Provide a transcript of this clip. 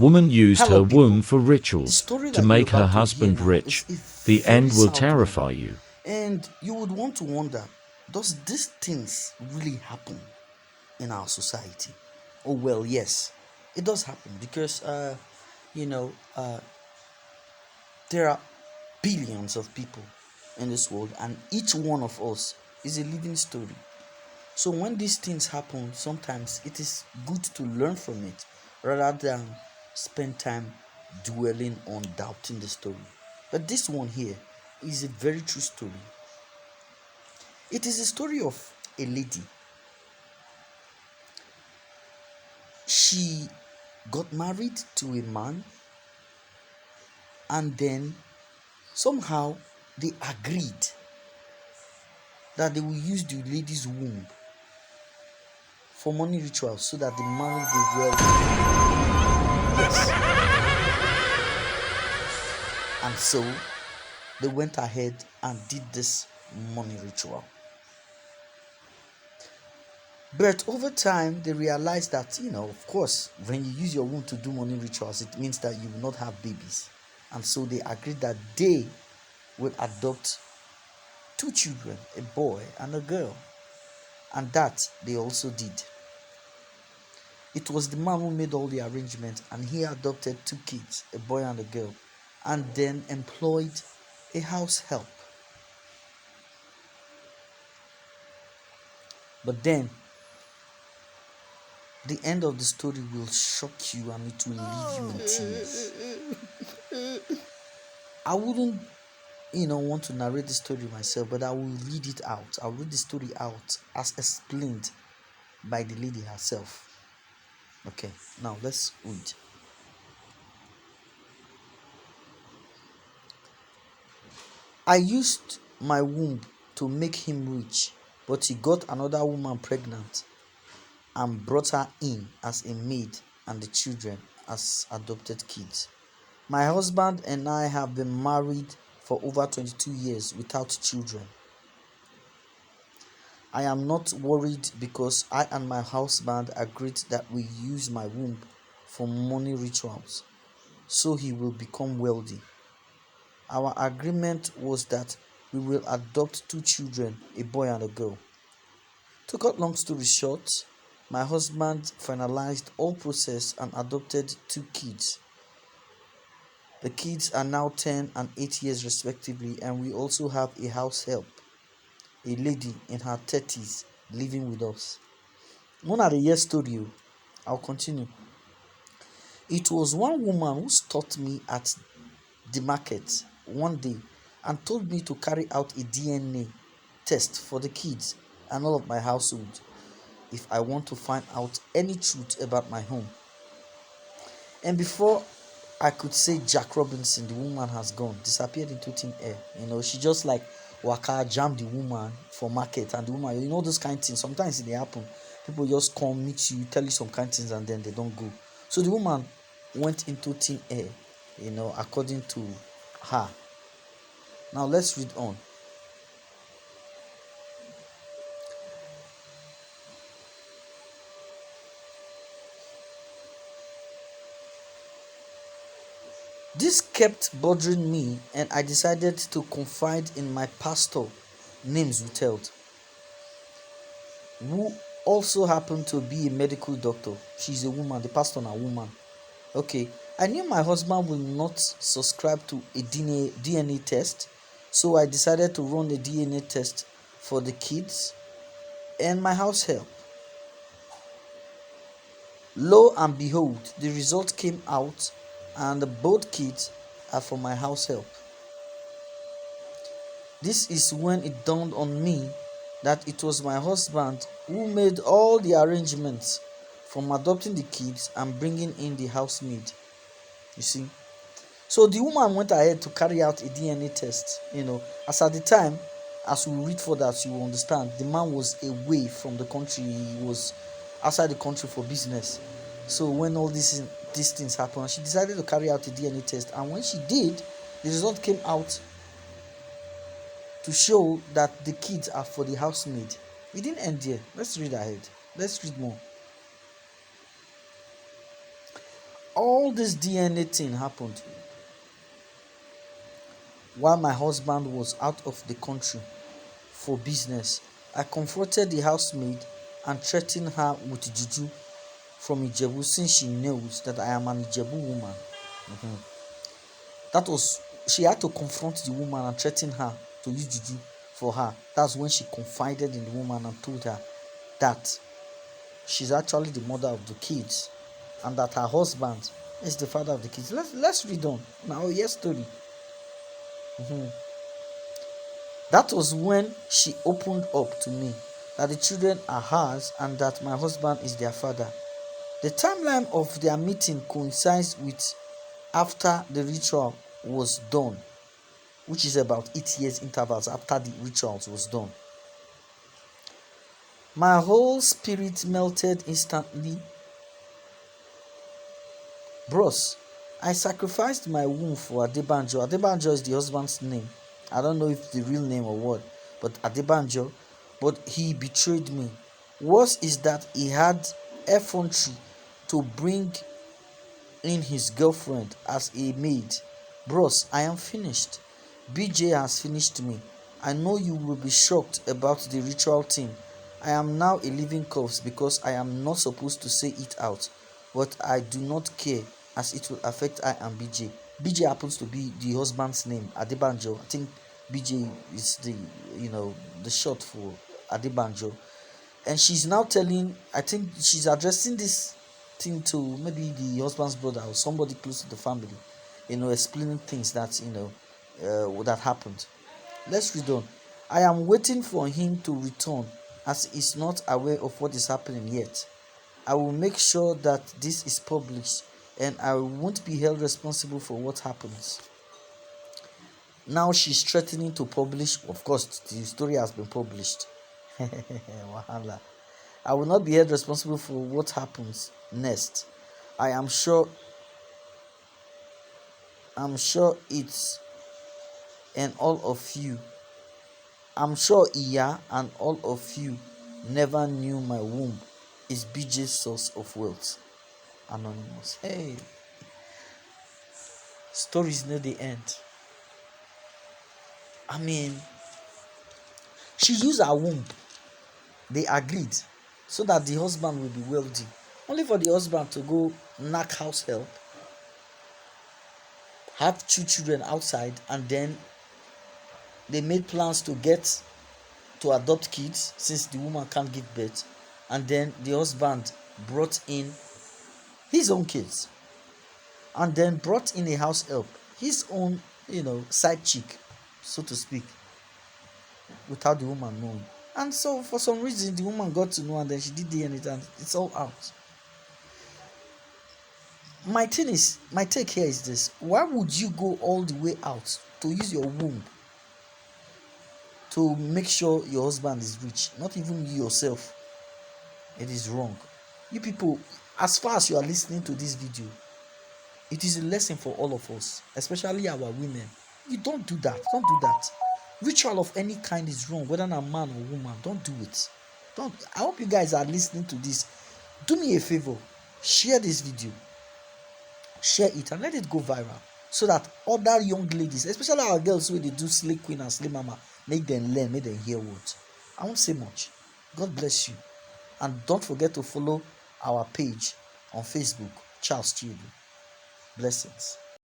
Woman used Hello, her people. womb for The rituals story to that you're make her about to hear husband now is rich. a The very end will sad one. terrify you. And you would want to wonder, does these things really happen in our society? Oh, well, yes, it does happen because, you know, uh, there are billions of people in this world, and each one of us is a living story. So when these things happen, sometimes it is good to learn from it rather than spend time dwelling on doubting the story. But this one here is a very true story. It is a story of a lady. She got married to a man, and then somehow they agreed that they will use the lady's womb for money rituals so that the man will be wealthy. Yes. And so they went ahead and did this money ritual. But over time, they realized that, of course, when you use your womb to do money rituals, it means that you will not have babies. And so they agreed that they will adopt two children, a boy and a girl. And that they also did. It was the man who made all the arrangements, and he adopted two kids, a boy and a girl, and then employed a house help. But then the end of the story will shock you and it will leave you in tears. I wouldn't, want to narrate the story myself, but I will read it out. I'll read the story out as explained by the lady herself. Okay, now let's read. I used my womb to make him rich, but he got another woman pregnant and brought her in as a maid and the children as adopted kids. My husband and I have been married for over 22 years without children. I am not worried because I and my husband agreed that we use my womb for money rituals so he will become wealthy. Our agreement was that we will adopt two children, a boy and a girl. To cut long story short, my husband finalized all process and adopted two kids. The kids are now 10 and 8 years respectively, and we also have a house help, a lady in her 30s living with us. One of the year story, I'll continue. It was one woman who stopped me at the market one day and told me to carry out a DNA test for the kids and all of my household if I want to find out any truth about my home. And before I could say Jack Robinson, the woman has gone, disappeared into thin air. She just like waka jam the woman for market, and the woman, those kind of things. Sometimes it happen. People just come meet you, tell you some kind of things, and then they don't go. So the woman went into thin air, according to her. Now let's read on. This kept bothering me, and I decided to confide in my pastor, names withheld, who also happened to be a medical doctor. She's a woman, the pastor is a woman. Okay, I knew my husband will not subscribe to a DNA test, so I decided to run a DNA test for the kids and my house help. Lo and behold, the result came out, and both kids are from my house help. This is when it dawned on me that it was my husband who made all the arrangements, from adopting the kids and bringing in the housemaid. You see? So the woman went ahead to carry out a DNA test. As at the time, as we read further, as you will understand, the man was away from the country. He was outside the country for business. So when all these things happened, she decided to carry out a DNA test. And when she did, the result came out to show that the kids are for the housemaid. It didn't end here. Let's read ahead. Let's read more. All this DNA thing happened while my husband was out of the country for business. I confronted the housemaid and threatened her with juju from Ijebu since she knows that I am an Ijebu woman. Mhm. That was, she had to confront the woman and threaten her to use juju for her. That's when she confided in the woman and told her that she's actually the mother of the kids and that her husband is the father of the kids. Let's read on. Now, yes, story. Mhm. That was when she opened up to me that the children are hers and that my husband is their father. The timeline of their meeting coincides with after the ritual was done, which is about 8 years intervals after the rituals was done. My whole spirit melted instantly. Bros, I sacrificed my womb for Adebanjo. Adebanjo is the husband's name. I don't know if the real name or what, but Adebanjo. But he betrayed me. Worse is that he had effrontery to bring in his girlfriend as a maid. Bros, I am finished. BJ has finished me. I know you will be shocked about the ritual thing. I am now a living corpse because I am not supposed to say it out, but I do not care as it will affect I and BJ. BJ happens to be the husband's name, Adebanjo. I think BJ is the short for Adebanjo. And she's now telling, I think she's addressing this thing to maybe the husband's brother or somebody close to the family, explaining things that that happened. Let's read on. I am waiting for him to return as he's not aware of what is happening yet. I will make sure that this is published and I won't be held responsible for what happens. Now she's threatening to publish. Of course, the story has been published. Wahala. I will not be held responsible for what happens next. I am sure it's and all of you. I'm sure Iya and all of you never knew my womb is BJ's source of wealth. Anonymous. Hey, stories near the end. I mean, she used her womb. They agreed so that the husband will be wealthy. Only for the husband to go knock house help, have 2 children outside, and then they made plans to adopt kids since the woman can't give birth, and then the husband brought in his own kids and then brought in a house help, his own side chick, so to speak, without the woman knowing. And so for some reason the woman got to know and then she did DNA and it's all out. My take here is this: why would you go all the way out to use your womb to make sure your husband is rich, not even you yourself? It is wrong. You people, as far as you are listening to this video, it is a lesson for all of us, especially our women. You don't do that. Don't do that. Ritual of any kind is wrong, whether I'm a man or woman. Don't do it. Don't. I hope you guys are listening to this. Do me a favor. Share this video. Share it and let it go viral so that other young ladies, especially our girls who they do slay queen and slay mama, make them learn, make them hear words. I won't say much. God bless you. And don't forget to follow our page on Facebook, Charles Children. Blessings.